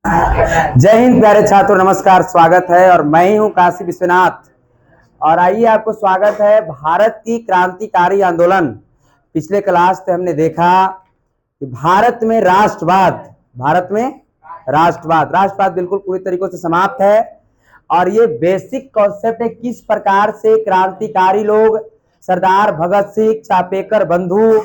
जय हिंद प्यारे छात्रों, नमस्कार, स्वागत है। और मैं ही हूँ काशी विश्वनाथ। और आइए, आपको स्वागत है भारत की क्रांतिकारी आंदोलन। पिछले क्लास से हमने देखा कि भारत में राष्ट्रवाद बिल्कुल पूरी तरीकों से समाप्त है। और ये बेसिक कॉन्सेप्ट है, किस प्रकार से क्रांतिकारी लोग, सरदार भगत सिंह, चापेकर बंधु,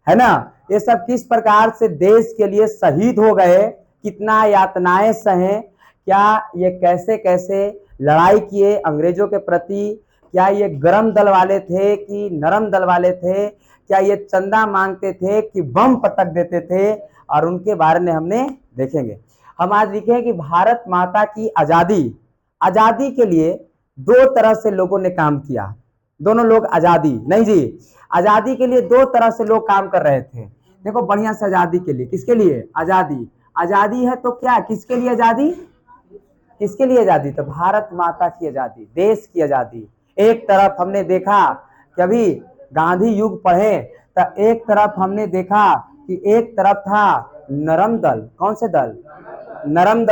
है ना, ये सब किस प्रकार से देश के लिए शहीद हो गए, कितना यातनाएं सहे, क्या ये कैसे कैसे लड़ाई किए अंग्रेजों के प्रति, क्या ये गरम दल वाले थे कि नरम दल वाले थे, क्या ये चंदा मांगते थे कि बम पटक देते थे, और उनके बारे में हमने देखेंगे। हम आज लिखे कि भारत माता की आजादी के लिए दो तरह से लोगों ने काम किया। दोनों लोग आजादी के लिए दो तरह से लोग काम कर रहे थे। देखो बढ़िया से, आजादी के लिए, किसके लिए आजादी है तो क्या, किसके लिए आजादी, तो भारत माता की आजादी, देश की आजादी। एक तरफ हमने देखा कि अभी गांधी युग पढ़े तो एक तरफ हमने देखा कि एक तरफ था नरम दल। कौन से दल? नरम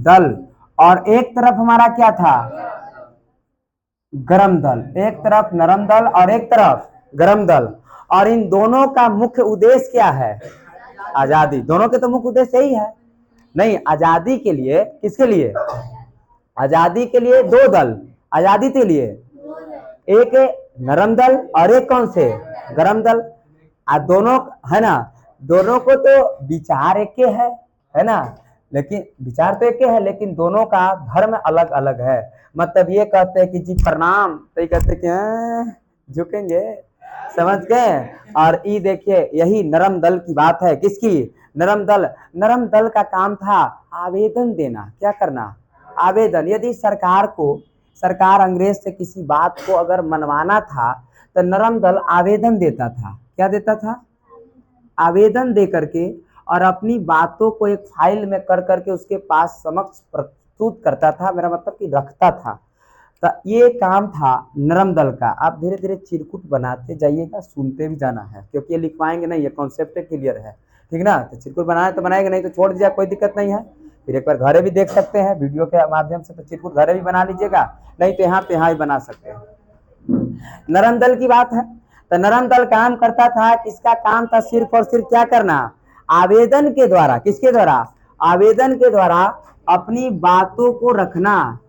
दल। और एक तरफ हमारा क्या था? गरम दल। एक तरफ नरम दल और एक तरफ गरम दल। और इन दोनों का मुख्य उद्देश्य क्या है? आजादी। दोनों के तो मुख्य उद्देश्य यही है। नहीं, आजादी के लिए, किसके लिए? आजादी के लिए दो दल, आजादी के लिए एक नरम दल और एक कौन से? गरम दल। दोनों, है ना, दोनों को तो विचार एक है ना, लेकिन विचार तो एक है, लेकिन दोनों का धर्म अलग अलग है। मतलब ये कहते हैं कि जी प्रणाम, तो ये कहते हैं कि झुकेंगे, समझ गए। और ये देखिए, यही नरम दल की बात है। किसकी? नरम दल का काम था आवेदन देना। क्या करना? आवेदन। यदि सरकार अंग्रेज से किसी बात को अगर मनवाना था तो नरम दल आवेदन देता था। क्या देता था? आवेदन दे करके, और अपनी बातों को एक फाइल में कर करके उसके पास समक्ष प्रस्तुत करता था, मेरा मतलब कि रखता था। तो ये काम था नरम दल का। आप धीरे धीरे चिरकुट बनाते जाइएगा, सुनते भी जाना है, क्योंकि ये लिखवाएंगे नहीं, ये कॉन्सेप्ट क्लियर है, ठीक ना। तो चिरकुट बनाए तो बनाएंगे, नहीं तो छोड़ दीजिए, कोई दिक्कत नहीं है। फिर एक बार घरे भी देख सकते हैं वीडियो के माध्यम से, तो चिरकुट घरे भी बना लीजिएगा, नहीं तो यहाँ पे भी बना सकते हैं। नरम दल की बात है। तो नरम दल काम करता था, किसका काम था? सिर्फ और सिर्फ क्या करना? आवेदन के द्वारा। किसके द्वारा? आवेदन के द्वारा अपनी बातों को रखना,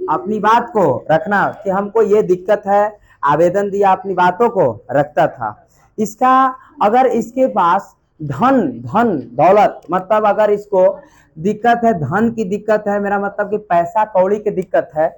अपनी बात को रखना कि हमको ये दिक्कत है। आवेदन दिया, अपनी बातों को रखता था। इसका, अगर इसके पास धन दौलत, मतलब अगर इसको दिक्कत है, धन की दिक्कत है, मेरा मतलब कि पैसा कौड़ी की दिक्कत है,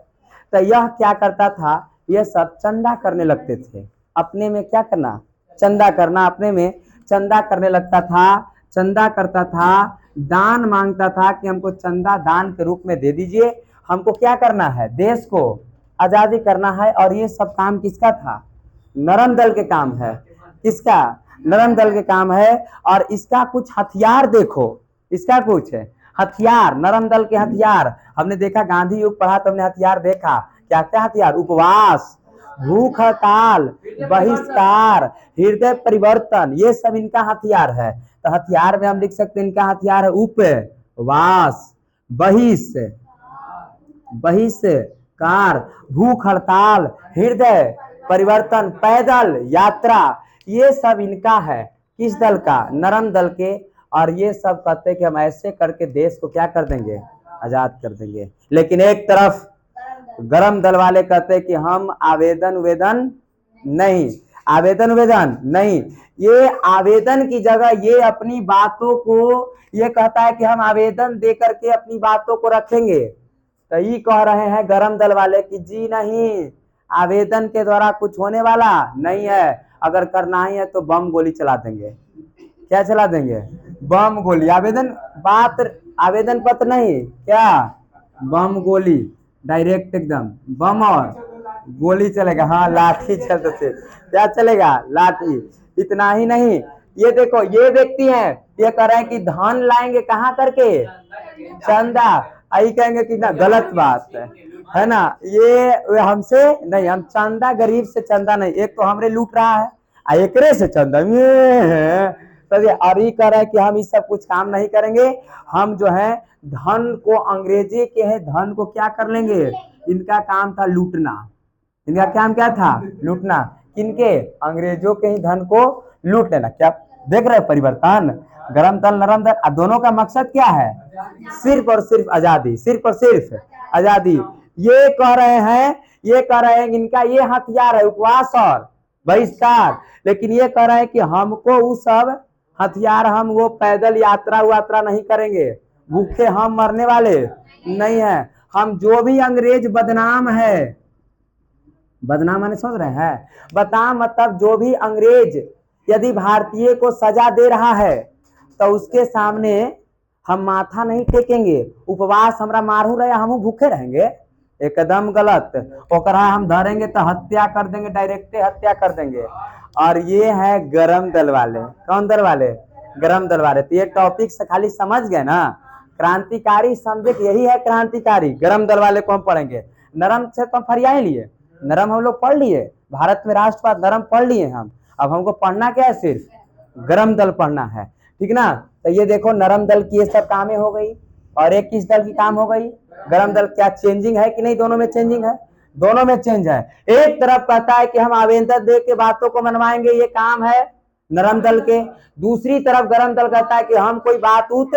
तो यह क्या करता था? यह सब चंदा करने लगते थे। अपने में क्या करना? चंदा करना। अपने में चंदा करने लगता था, चंदा करता था, दान मांगता था कि हमको चंदा दान के रूप में दे दीजिए, हमको क्या करना है? देश को आजादी करना है। और ये सब काम किसका था? नरम दल के काम है। किसका? नरम दल के काम है। और इसका कुछ हथियार देखो, इसका कुछ है हथियार, नरम दल के हथियार। हमने देखा, गांधी युग पढ़ा तो हमने हथियार देखा। क्या क्या हथियार? उपवास, भूख हड़ताल, बहिष्कार, हृदय परिवर्तन, ये सब इनका हथियार है। तो हथियार में हम लिख सकते हैं, इनका हथियार है उपवास, बहिष्कार, भूख हड़ताल, हृदय परिवर्तन, पैदल यात्रा, ये सब इनका है। किस दल का? नरम दल के। और ये सब कहते हैं कि हम ऐसे करके देश को क्या कर देंगे? आजाद कर देंगे। लेकिन एक तरफ गरम दल वाले कहते हैं कि हम आवेदन नहीं, ये आवेदन की जगह ये अपनी बातों को, ये कहता है कि हम आवेदन दे करके अपनी बातों को रखेंगे। तो ये कह रहे हैं गरम दल वाले कि जी नहीं, आवेदन के द्वारा कुछ होने वाला नहीं है। अगर करना ही है तो बम गोली चला देंगे। क्या चला देंगे? बम गोली। आवेदन पत्र नहीं, क्या? बम गोली, डायरेक्ट एकदम बम और गोली चलेगा। हाँ, लाठी चलते, क्या चलेगा? लाठी। इतना ही नहीं, ये देखो, ये व्यक्ति हैं, ये कह रहे हैं कि धन लाएंगे कहाँ करके? चंदा। आई कहेंगे कि ना, गलत बात है ना, ये हमसे नहीं, हम चंदा, गरीब से चंदा नहीं। एक तो हमरे लूट रहा है, एकरे से चंदा समझे। और ये कह रहे हैं कि हम इस सब कुछ काम नहीं करेंगे, हम जो है धन को, अंग्रेजी के है धन को क्या कर लेंगे, इनका काम था लूटना। इनका काम क्या था, लूटना। किनके, अंग्रेजों के ही धन को लूट लेना। क्या देख रहे हैं परिवर्तन, गरम दल नरम दल, दोनों का मकसद क्या है, सिर्फ और सिर्फ आजादी, सिर्फ और सिर्फ आजादी। ये कह रहे हैं इनका ये हथियार है उपवास और बहिष्कार, लेकिन ये कह रहे हैं कि हमको वो सब हथियार, हम वो पैदल यात्रा नहीं करेंगे, भूखे हम मरने वाले नहीं है। हम जो भी अंग्रेज बदनाम है, बदनाम माने समझ रहे हैं, बता मतलब जो भी अंग्रेज यदि भारतीय को सजा दे रहा है तो उसके सामने हम माथा नहीं टेकेंगे, उपवास हमरा मारू रहे हम भूखे रहेंगे, एकदम गलत। ओकरा हम धरेंगे तो हत्या कर देंगे, डायरेक्ट हत्या कर देंगे। और ये है गरम दल वाले, कौन दल वाले, गरम दल वाले। तो ये टॉपिक से खाली समझ गए ना, क्रांतिकारी सब्जेक्ट यही है, क्रांतिकारी गरम दल वाले को हम पढ़ेंगे। नरम से तो हम फरियाए लिए, नरम हम लोग पढ़ लिए, भारत में राष्ट्रवाद नरम पढ़ लिए हम। अब हमको पढ़ना क्या है, सिर्फ गरम दल पढ़ना है, ठीक ना। तो ये देखो नरम दल की ये सब कामें हो गई, और एक किस दल की काम हो गई, गरम दल। क्या चेंजिंग है कि नहीं, दोनों में चेंजिंग है, दोनों में चेंज है। एक तरफ कहता है कि हम आवेदन दे के बातों को मनवाएंगे, ये काम है नरम दल के। दूसरी तरफ गरम दल कहता है कि हम कोई बात उत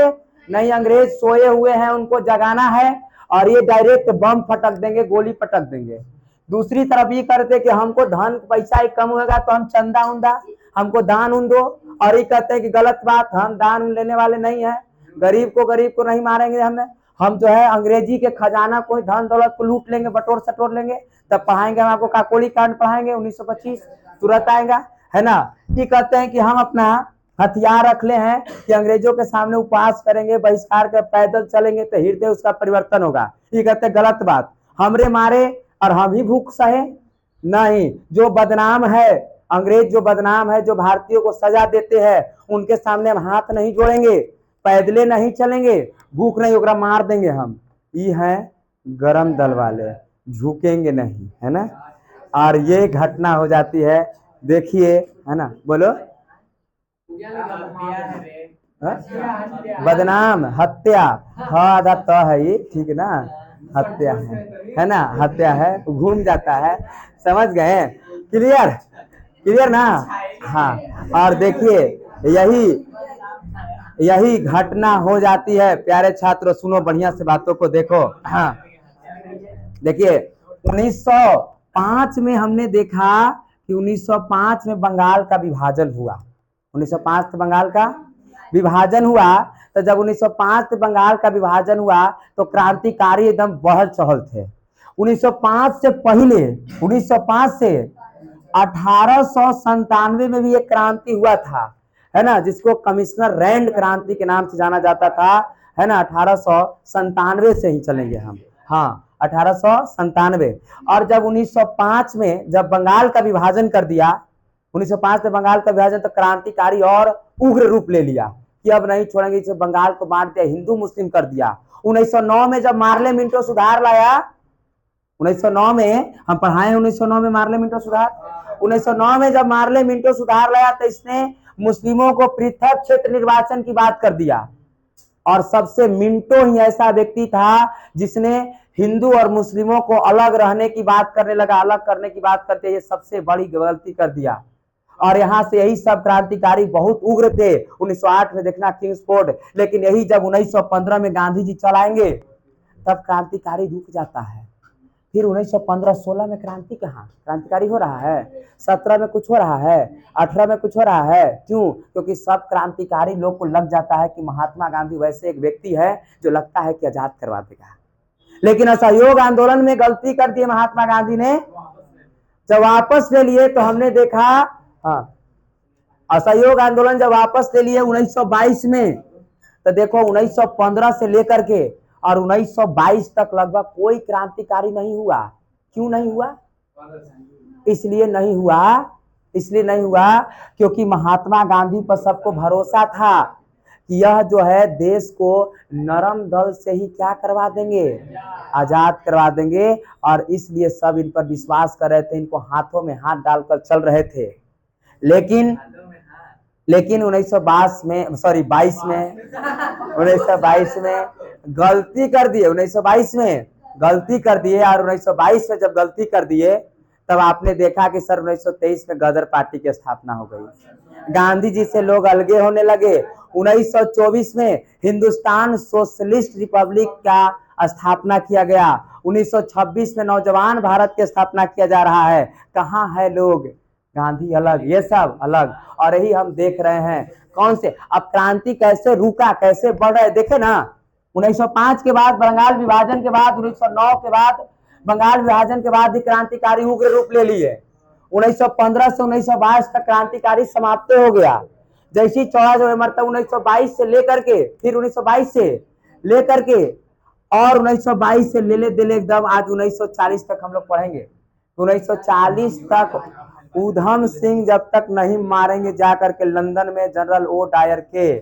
नहीं, अंग्रेज सोए हुए हैं उनको जगाना है, और ये डायरेक्ट बम फटक देंगे, गोली पटक देंगे। दूसरी तरफ ये करते कि हमको धन पैसा कम होगा तो हम चंदा उंदा, हमको दान उन दो। और ये कहते हैं कि गलत बात, हम दान लेने वाले नहीं है, गरीब को नहीं मारेंगे, हम जो है अंग्रेजी के खजाना को, धन दौलत को लूट लेंगे, बटोर सटोर लेंगे, तब पढ़ाएंगे हम आपको, काकोली कांड पढ़ाएंगे 1925 तुरंत आएगा, है ना। ये कहते हैं कि हम अपना हथियार रख ले हैं कि अंग्रेजों के सामने उपवास करेंगे, बहिष्कार कर, पैदल चलेंगे तो हृदय उसका परिवर्तन होगा। ये कहते हैं गलत बात, हमरे मारे और हम ही भूख सहे नहीं। जो बदनाम है अंग्रेज, जो बदनाम है, जो भारतीयों को सजा देते हैं, उनके सामने हम हाथ नहीं जोड़ेंगे, पैदले नहीं चलेंगे, भूख नहीं होगा, मार देंगे हम। ये है गरम दल वाले, झुकेंगे नहीं, है ना। और ये घटना हो जाती है, देखिए, है ना, बोलो। बदनाम हत्या, हाँ आधा तो है ये, ठीक है ना, हत्या है ना, हत्या है, घूम जाता है, समझ गए, क्लियर, क्लियर ना। हाँ, और देखिए यही घटना हो जाती है। प्यारे छात्रों सुनो, बढ़िया से बातों को देखो। हाँ देखिए 1905 में हमने देखा कि 1905 में बंगाल का विभाजन हुआ, 1905 बंगाल का विभाजन हुआ। तो जब 1905 में बंगाल का विभाजन हुआ तो क्रांतिकारी एकदम बहल चहल थे। 1905 से पहले, 1905 से 1897 में भी एक क्रांति हुआ था, है ना, जिसको कमिश्नर रैंड क्रांति के नाम से जाना जाता था, है ना। 1897 से ही चलेंगे हम, हाँ 1897। और जब 1905 में जब बंगाल का विभाजन कर दिया, 1905 में बंगाल का विभाजन, तो क्रांतिकारी और उग्र रूप ले लिया कि अब नहीं छोड़ेंगे, इसे बंगाल को बांट दिया, हिंदू मुस्लिम कर दिया। 1909 में जब मार्ले मिंटो सुधार लाया, 1909 में हम पढ़ाए, 1909 में मार्ले मिंटो सुधार, 1909 में जब मार्ले मिंटो सुधार लाया तो इसने मुस्लिमों को पृथक क्षेत्र निर्वाचन की बात कर दिया। और सबसे मिंटो ही ऐसा व्यक्ति था जिसने हिंदू और मुस्लिमों को अलग रहने की बात करने लगा, अलग करने की बात करते, ये सबसे बड़ी गलती कर दिया। और यहाँ से यही सब क्रांतिकारी बहुत उग्र थे। 1908 में देखना किंग्सफोर्ड, लेकिन यही जब 1915 में गांधी जी चलाएंगे तब क्रांतिकारी रुक जाता है। फिर 1915-16 में क्रांति कहाँ, क्रांतिकारी हो रहा है, 17 में कुछ हो रहा है, 18 में कुछ हो रहा है। क्यों? क्योंकि सब क्रांतिकारी लोग को लग जाता है कि महात्मा गांधी वैसे एक व्यक्ति है जो लगता है कि आजाद करवा देगा। लेकिन असहयोग आंदोलन में गलती कर दी महात्मा गांधी ने, जब वापस ले लिए तो हमने देखा, हाँ असहयोग आंदोलन जब वापस ले लिए 1922 में, तो देखो 1915 से लेकर के और 1922 तक लगभग कोई क्रांतिकारी नहीं हुआ। क्यों नहीं हुआ? इसलिए नहीं हुआ क्योंकि महात्मा गांधी पर सबको भरोसा था कि यह जो है देश को नरम दल से ही क्या करवा देंगे, आजाद करवा देंगे। और इसलिए सब इन पर विश्वास कर रहे थे, इनको हाथों में हाथ डालकर चल रहे थे। लेकिन 1922 में, सॉरी 22 में, 1922 में गलती कर दिए, 1922 में गलती कर दिए, और 1922 में जब गलती कर दिए तब आपने देखा कि सर 1923 में गदर पार्टी की स्थापना हो गई, गांधी जी से लोग अलगे होने लगे। 1924 में हिंदुस्तान सोशलिस्ट रिपब्लिक का स्थापना किया गया। 1926 में नौजवान भारत की स्थापना किया जा रहा है। कहाँ है लोग, गांधी अलग, ये सब अलग, और यही हम देख रहे हैं। कौन से, अब क्रांति कैसे रुका, कैसे बढ़ रहे, देखे ना। 1905 के बाद बंगाल विभाजन के बाद, 1909 के बाद बंगाल विभाजन के बाद ही क्रांतिकारी उग्र रूप ले लिए। 1915 से 1922 तक क्रांतिकारी समाप्त हो गया। जैसी 14 मरतब 1922 से लेकर के, फिर 1922 से लेकर के, और 1922 से ले दिले एकदम आज 1940 तक हम लोग पढ़ेंगे। 1940 तक उधम सिंह जब तक नहीं मारेंगे जाकर के लंदन में जनरल ओ डायर के,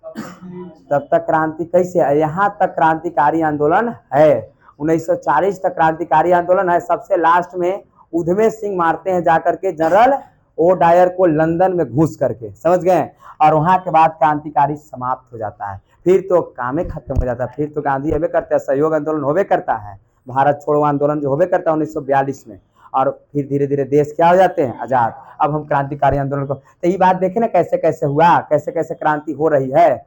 तब तक क्रांति कैसे है। यहाँ तक क्रांतिकारी आंदोलन है, 1940 तक क्रांतिकारी आंदोलन है। सबसे लास्ट में उधम सिंह मारते हैं जाकर के जनरल ओ डायर को लंदन में घुस करके, समझ गए। और वहां के बाद क्रांतिकारी समाप्त हो जाता है, फिर तो काम खत्म हो जाता है। फिर तो गांधी होवे करते हैं, सहयोग आंदोलन होवे करता है, भारत छोड़ो आंदोलन जो होवे करता है 1942 में, और फिर धीरे धीरे देश क्या हो जाते हैं, आजाद। अब हम क्रांतिकारी आंदोलन को, तो ये बात देखे ना कैसे कैसे हुआ, कैसे कैसे क्रांति हो रही है,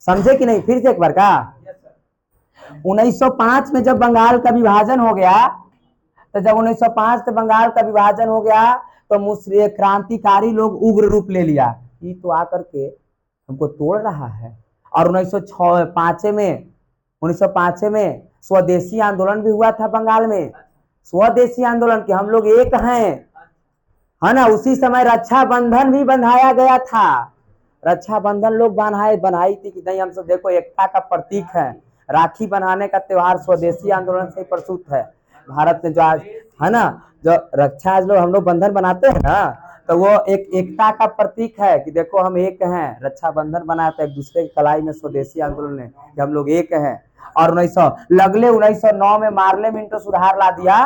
समझे कि नहीं। फिर से एक बार का, 1905 में जब बंगाल का विभाजन हो गया, तो जब 1905 से बंगाल का विभाजन हो गया तो मुस्लिम क्रांतिकारी लोग उग्र रूप ले लिया, ये तो आकर के हमको तोड़ रहा है। और 1905 में स्वदेशी आंदोलन भी हुआ था बंगाल में, स्वदेशी आंदोलन के हम लोग एक हैं, है ना। उसी समय रक्षाबंधन भी बंधाया गया था, रक्षाबंधन लोग बनाई थी कि नहीं, हम सब देखो एकता का प्रतीक है। राखी बनाने का त्योहार स्वदेशी आंदोलन से प्रसूत है। भारत में जो आज है ना, जो रक्षा आज लोग हम लोग बंधन बनाते हैं ना, तो वो एक एकता का प्रतीक है कि देखो हम एक हैं। रक्षाबंधन बनाते एक दूसरे की कलाई में, स्वदेशी आंदोलन ने कि हम लोग एक हैं। और 1909 में मार्ले मिंटो सुधार ला दिया,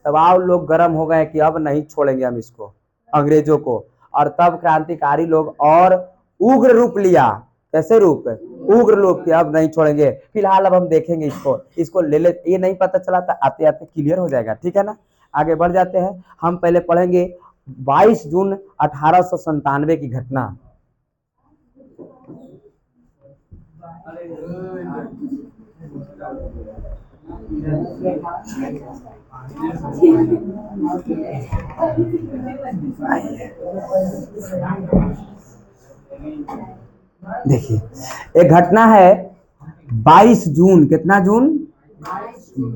तब आओ लोग गर्म हो गए कि अब नहीं छोड़ेंगे हम इसको, अंग्रेजों को। और तब क्रांतिकारी लोग और उग्र रूप लिया, कैसे रूप, उग्र रूप के, अब नहीं छोड़ेंगे। फिलहाल अब हम देखेंगे इसको ले ले, ये नहीं पता चला था, आते आते क्लियर हो जाएगा, ठीक है ना। आगे बढ़ जाते हैं, हम पहले पढ़ेंगे 22 जून 1897 की घटना। देखिए एक घटना है 22 जून, कितना जून,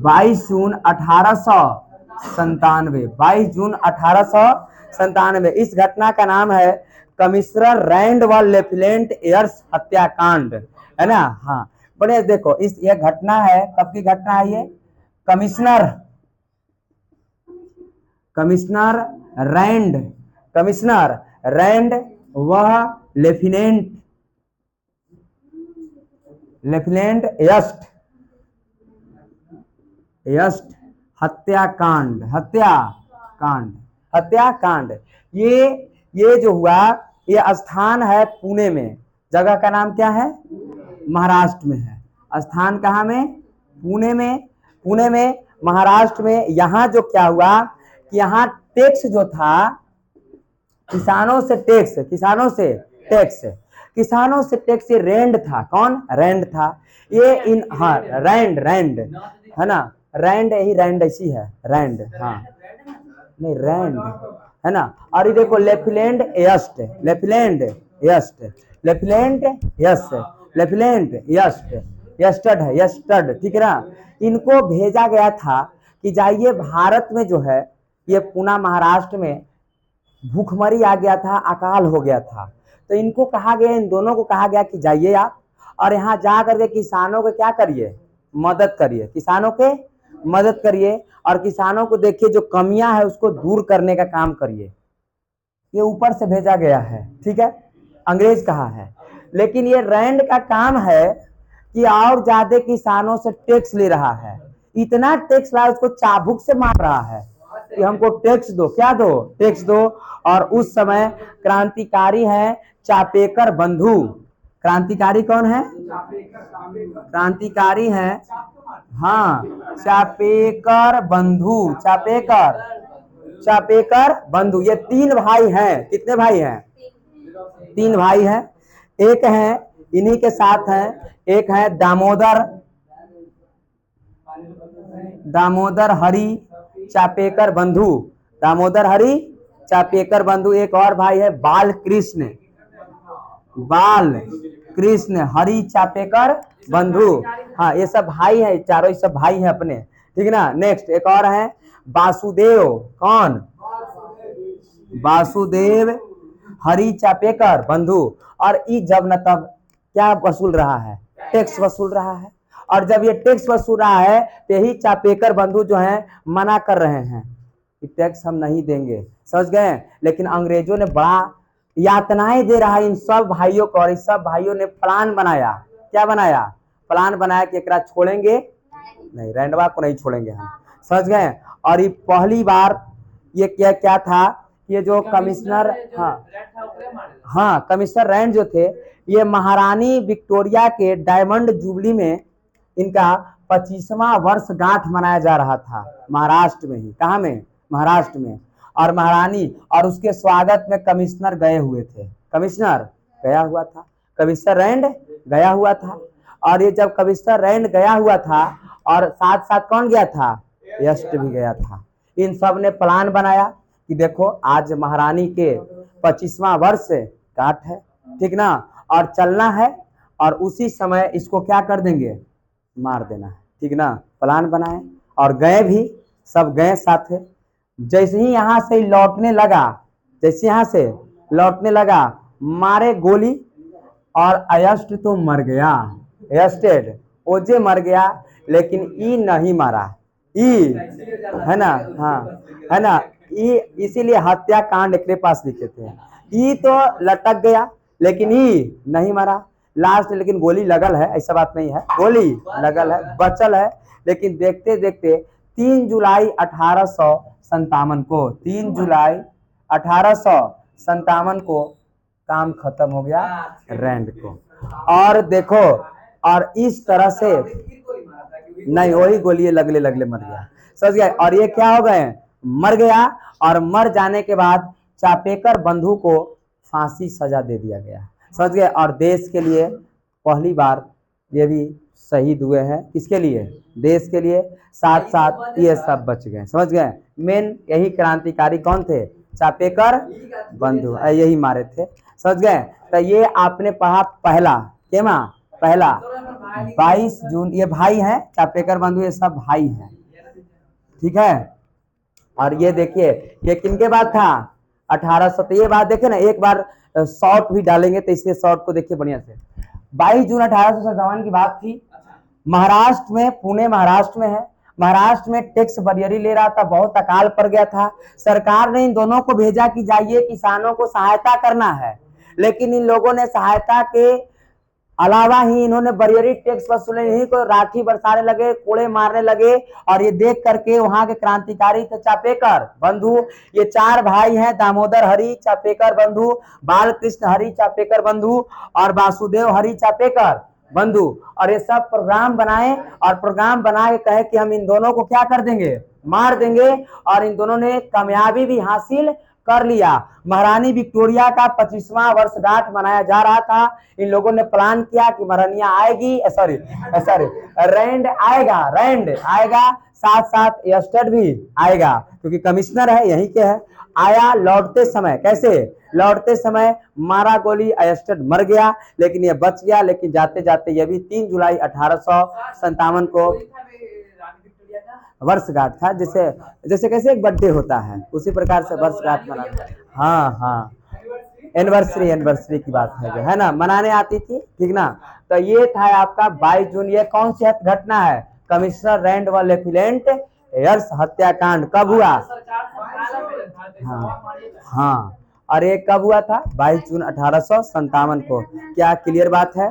22 जून 1897, 22 जून 1897। इस घटना का नाम है कमिश्नर रैंड व लेफ्टिनेंट एयर्स हत्याकांड, है ना। हाँ बड़े देखो, इस ये घटना है, कब की घटना है ये, कमिश्नर रैंड वह लेफ्टिनेंट यस्ट हत्याकांड। ये जो हुआ, ये स्थान है पुणे में, जगह का नाम क्या है, महाराष्ट्र में है। स्थान कहाँ में, पुणे में महाराष्ट्र में। यहाँ जो क्या हुआ कि यहाँ टैक्स जो था, किसानों से टैक्स, ये रैंड था। कौन, रैंड था ये, इन हाँ रैंड है ना, रैंड यही रैंड ऐसी है, रैंड, हाँ नहीं रैंड है ना। और ये देखो लेफ्टिनेंट यस्टर्ड, ठीक है ना। इनको भेजा गया था कि जाइए भारत में जो है, ये पुणे महाराष्ट्र में भूखमरी आ गया था, अकाल हो गया था, तो इनको कहा गया, इन दोनों को कहा गया कि जाइए आप और यहाँ जा करके किसानों को क्या करिए, मदद करिए, किसानों के मदद करिए, और किसानों को देखिए जो कमियां है उसको दूर करने का काम करिए। ये ऊपर से भेजा गया है, ठीक है, अंग्रेज कहा है। लेकिन ये रैंड का काम है कि और ज्यादा किसानों से टैक्स ले रहा है, इतना टैक्स ला उसको चाबुक से मार रहा है, कि हमको टैक्स दो, क्या दो, टैक्स दो। और उस समय क्रांतिकारी हैं चापेकर बंधु। क्रांतिकारी कौन है? क्रांतिकारी हैं, हाँ, चापेकर बंधु, चापेकर बंधु। ये तीन भाई हैं। कितने भाई हैं? तीन भाई हैं। एक है इन्हीं के साथ हैं, एक है दामोदर हरि चापेकर बंधु, दामोदर हरि चापेकर बंधु। एक और भाई है बाल कृष्ण हरि चापेकर बंधु। हाँ, ये सब भाई है, चारों सब भाई है अपने, ठीक ना। नेक्स्ट एक और है वासुदेव। कौन? वासुदेव हरि चापेकर बंधु। और ई जब न तब क्या वसूल रहा है? टैक्स वसूल रहा है। और जब ये टैक्स वसूल रहा है तो यही चापेकर बंधु जो है मना कर रहे हैं कि टैक्स हम नहीं देंगे, समझ गए। लेकिन अंग्रेजों ने बड़ा यातनाएं दे रहा है इन सब भाइयों को, और इस सब भाइयों ने प्लान बनाया। क्या बनाया? प्लान बनाया कि एकरा छोड़ेंगे नहीं, रैंडवा को नहीं छोड़ेंगे हम, समझ गए। और ये पहली बार ये क्या था, ये जो कमिश्नर, हाँ कमिश्नर रैंड जो थे, ये महारानी विक्टोरिया के डायमंड जुबली में इनका 25वां वर्षगांठ मनाया जा रहा था, महाराष्ट्र में ही। कहाँ में? महाराष्ट्र में। और महारानी और उसके स्वागत में कमिश्नर गए हुए थे, कमिश्नर गया हुआ था, कमिश्नर रैंड गया हुआ था। और ये जब कमिश्नर रैंड गया हुआ था और साथ साथ कौन गया था? यस्ट भी गया था। इन सब ने प्लान बनाया कि देखो आज महारानी के 25वां वर्ष गांठ है, ठीक ना, और चलना है, और उसी समय इसको क्या कर देंगे? मार देना है, ठीक ना। प्लान बनाए और गए भी, सब गए साथ। जैसे ही यहाँ से लौटने लगा, मारे गोली, और अयस्ट तो मर गया, अयस्टेड ओजे मर गया, लेकिन ई नहीं मारा। ई है ना, हाँ है ना, ई इसीलिए हत्याकांड एक पास लिखे थे। ई तो लटक गया लेकिन ई नहीं मरा लास्ट, लेकिन गोली लगल है, ऐसा बात नहीं है, गोली लगल है, बचल है। लेकिन देखते देखते 3 जुलाई 1857 को, 3 जुलाई 1857 को काम खत्म हो गया रैंड को। और देखो, और इस तरह से नहीं, वही गोली लगले मर गया, समझ गए। और ये क्या हो गए? मर गया। और मर जाने के बाद चापेकर बंधु को फांसी सजा दे दिया गया, समझ गए। और देश के लिए पहली बार ये भी शहीद हुए हैं, किसके लिए? देश के लिए। साथ साथ ये सब बच गए, समझ गए। मेन यही क्रांतिकारी कौन थे? चापेकर बंधु, यही मारे थे, समझ गए। तो ये आपने पढ़ा पहला, केमा पहला 22 जून। ये भाई हैं चापेकर बंधु, ये सब भाई हैं, ठीक है। और ये देखिए ये किनके बाद था? 1800। तो ये बात देखे ना, एक बार शॉर्ट भी डालेंगे तो इसलिए शॉर्ट को देखिए बढ़िया से। 22 जून 1857 की बात थी। महाराष्ट्र में, पुणे महाराष्ट्र में है, महाराष्ट्र में टैक्स बरियरी ले रहा था, बहुत अकाल पड़ गया था। सरकार ने इन दोनों को भेजा कि जाइए किसानों को सहायता करना है, लेकिन इन लोगों ने सहायता के अलावा ही इन्होंने बरियरी टैक्स वसूले, यही को राखी बरसाने लगे, कोड़े मारने लगे। और ये देख करके वहां के क्रांतिकारी थे चापेकर बंधु। ये 4 भाई हैं, दामोदर हरि चापेकर बंधु, बालकृष्ण हरि चापेकर बंधु और वासुदेव हरि चापेकर बंधु। और ये सब प्रोग्राम बनाए, और प्रोग्राम बना के कहे कि हम इन दोनों को क्या कर देंगे? मार देंगे। और इन दोनों ने कामयाबी भी हासिल कर लिया। महारानी विक्टोरिया का 25वां वर्षगांठ मनाया जा रहा था। इन लोगों ने प्लान किया कि महारानिया आएगी, सॉरी रैंड आएगा, साथ साथ यस्टर्ड भी आएगा, क्योंकि कमिश्नर है यहीं के है। आया, लौटते समय कैसे? लौटते समय मारा गोली, यस्टर्ड मर गया, लेकिन ये बच गया। लेकिन जाते जाते ये भी 3 जुलाई 1857 को वर्षगांठ था। जैसे कैसे एक बर्थडे होता है, उसी प्रकार से वर्षगांठ मना। हाँ, एनिवर्सरी की बात है ना, मनाने आती थी, ठीक ना। तो ये था आपका 22 जून। ये कौन सी घटना है? कमिश्नर रैंड व लेफ्टिनेंट एयर्स हत्याकांड कब हुआ? हाँ, और ये कब हुआ था? 22 जून 1857 को। क्या क्लियर बात है?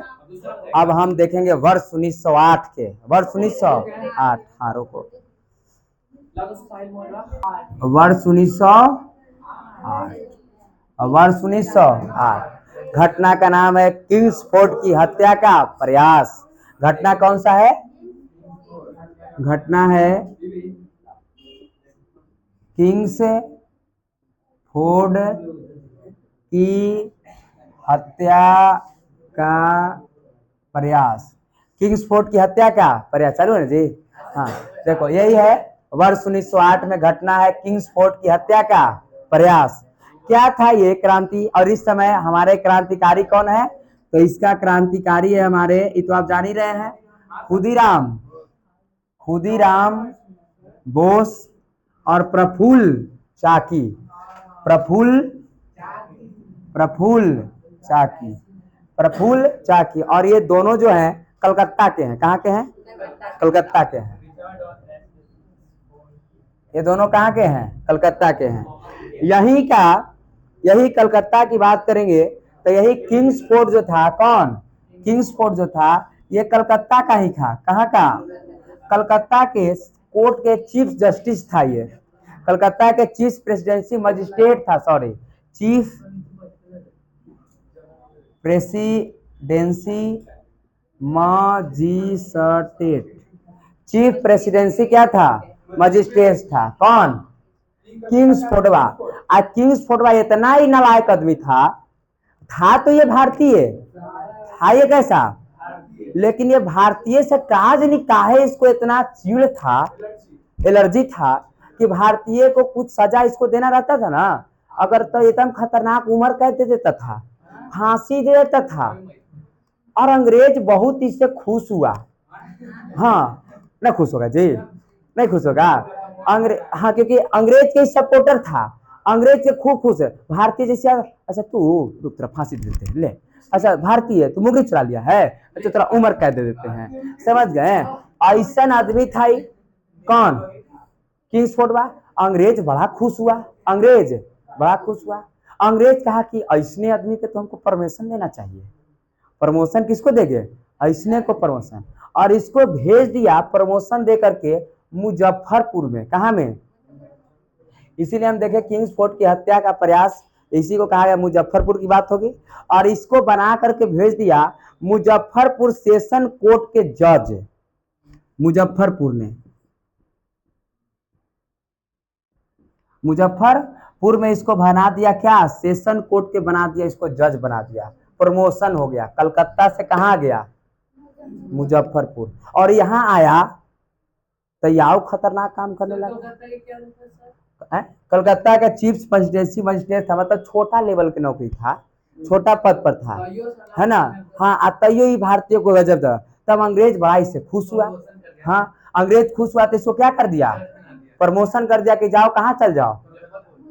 अब हम देखेंगे वर्ष 1908 के, वर्ष 1908। हाँ, रोको, वर्ष 1908। वर्ष 1908। घटना का नाम है किंग्सफोर्ड की हत्या का प्रयास। घटना कौन सा है? घटना है किंग्सफोर्ड की हत्या का प्रयास। किंग्सफोर्ड की हत्या का प्रयास चालू है ना जी। हाँ देखो यही है, वर्ष 1908 में घटना है किंग्सफोर्ड की हत्या का प्रयास। क्या था ये क्रांति, और इस समय हमारे क्रांतिकारी कौन है? तो इसका क्रांतिकारी है हमारे, ये तो आप जान ही रहे हैं, खुदीराम बोस और प्रफुल्ल चाकी। प्रफुल्ल चाकी। और ये दोनों जो हैं कलकत्ता के हैं। कहाँ के हैं? कलकत्ता के हैं। ये दोनों कहाँ के हैं? कलकत्ता के हैं। यही कलकत्ता की बात करेंगे तो यही किंग्सफोर्ड जो था, कौन? किंग्सफोर्ड जो था ये कलकत्ता का ही था। कहाँ का? कलकत्ता के कोर्ट के चीफ जस्टिस था ये। कलकत्ता के चीफ प्रेसिडेंसी मजिस्ट्रेट था, sorry chief presidency magistrate. Chief presidency क्या था? मजिस्ट्रेट था। कौन? किंग्सफोर्डवा। आज किंग्सफोर्डवा इतना ही नालायक आदमी था तो ये भारतीय था, ये कैसा, लेकिन ये भारतीय से काज नहीं, काहे इसको इतना चिढ़ था, एलर्जी था कि भारतीय को कुछ सजा इसको देना रहता था ना, अगर तो एकदम खतरनाक उम्र कैद दे देता था, फांसी दे देता था। और अंग्रेज बहुत इससे खुश हुआ। हाँ ना, खुश होगा जी? नहीं खुश होगा अंग्रेज। हाँ, क्योंकि अंग्रेज के सपोर्टर था, अंग्रेज से खूब खुश है। भारतीय जैसे अच्छा तू रुक, तेरा फांसी दे देते हैं, ले अच्छा भारतीय तू मुर्गी चुरा लिया है, अच्छा तेरा उम्र कैद दे देते हैं। समझ गए? ऐसा आदमी था ही। कौन? किंग्सफोर्ड बा। अंग्रेज बड़ा खुश हुआ, अंग्रेज कहा कि ऐसने आदमी के तो हमको परमिशन देना चाहिए। प्रमोशन किसको देंगे? ऐसने को प्रमोशन। और इसको भेज दिया प्रमोशन दे करके मुजफ्फरपुर में। कहा में? इसीलिए हम देखें किंग्सफोर्ड की हत्या का प्रयास, इसी को कहा गया, मुजफ्फरपुर की बात होगी। और इसको बना करके भेज दिया मुजफ्फरपुर सेशन कोर्ट के जज। मुजफ्फरपुर में इसको बना दिया क्या? सेशन कोर्ट के बना दिया, इसको जज बना दिया। प्रमोशन हो गया, कलकत्ता से कहाँ गया? मुजफ्फरपुर। और यहाँ आया तो याव खतरनाक काम करने लगा। कलकत्ता का चीफ प्रेसिडेंसी मजिस्ट्रेट था, मतलब छोटा लेवल की नौकरी था, छोटा पद पर था, है ना। हाँ तैयो ही भारतीय को गजब था। तब अंग्रेज बड़ा इससे खुश हुआ। हाँ अंग्रेज खुश हुआ तो इसको क्या कर दिया? प्रमोशन कर दिया कि जाओ, कहाँ चल जाओ?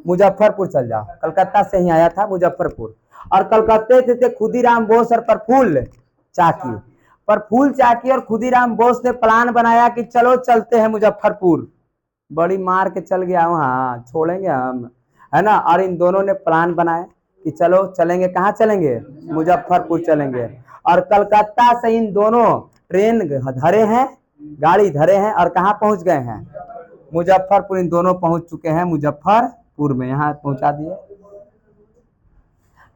मुजफ्फरपुर चल जाओ। कलकत्ता से ही आया था मुजफ्फरपुर। और कलकत्ते से थे खुदीराम बोस और प्रफुल्ल चाकी और खुदीराम बोस ने प्लान बनाया कि चलो चलते हैं मुजफ्फरपुर। बड़ी मार के चल गया वहां, छोड़ेंगे हम, है ना। और इन दोनों ने प्लान बनाया कि चलो चलेंगे, कहाँ चलेंगे? मुजफ्फरपुर चलेंगे। और कलकत्ता से इन दोनों ट्रेन धरे हैं, गाड़ी धरे हैं, और कहाँ पहुंच गए हैं? मुजफ्फरपुर। इन दोनों पहुंच चुके हैं मुजफ्फरपुर में, यहाँ पहुंचा दिए।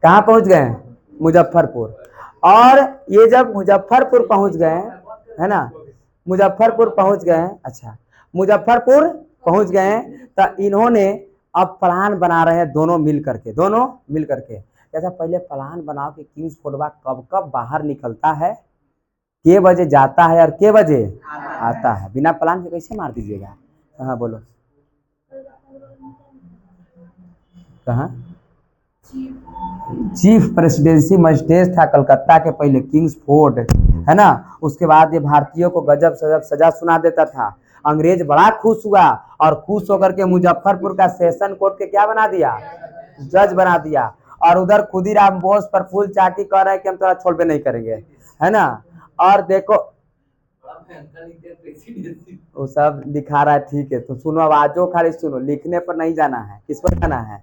कहाँ पहुंच गए? मुजफ्फरपुर। और ये जब मुजफ्फरपुर पहुंच गए, है ना, मुजफ्फरपुर पहुंच गए, अच्छा मुजफ्फरपुर पहुंच गए, तो इन्होंने अब प्लान बना रहे हैं दोनों मिल करके। जैसा पहले प्लान बनाओ कि किंग्सफोर्ड कब कब बाहर निकलता है, के बजे जाता है और के बजे आता है। बिना प्लान के कैसे मार दीजिएगा? हाँ बोलो। कहाँ? चीफ प्रेसिडेंसी मजिस्ट्रेट था कलकत्ता के पहले किंग्सफोर्ड, है ना। उसके बाद ये भारतीयों को गजब सजब सजा सुना देता था। अंग्रेज बड़ा खुश हुआ और खुश होकर के मुजफ्फरपुर का सेशन कोर्ट के क्या बना दिया? जज बना दिया। और उधर खुदीराम बोस प्रफुल्ल चाकी कह रहे हैं कि हम थोड़ा छोड़बे नहीं करेंगे, है ना। और देखो वो सब दिखा रहा है, ठीक है। तो सुनो, आवाजों खाली सुनो, लिखने पर नहीं जाना है। किस पर जाना है?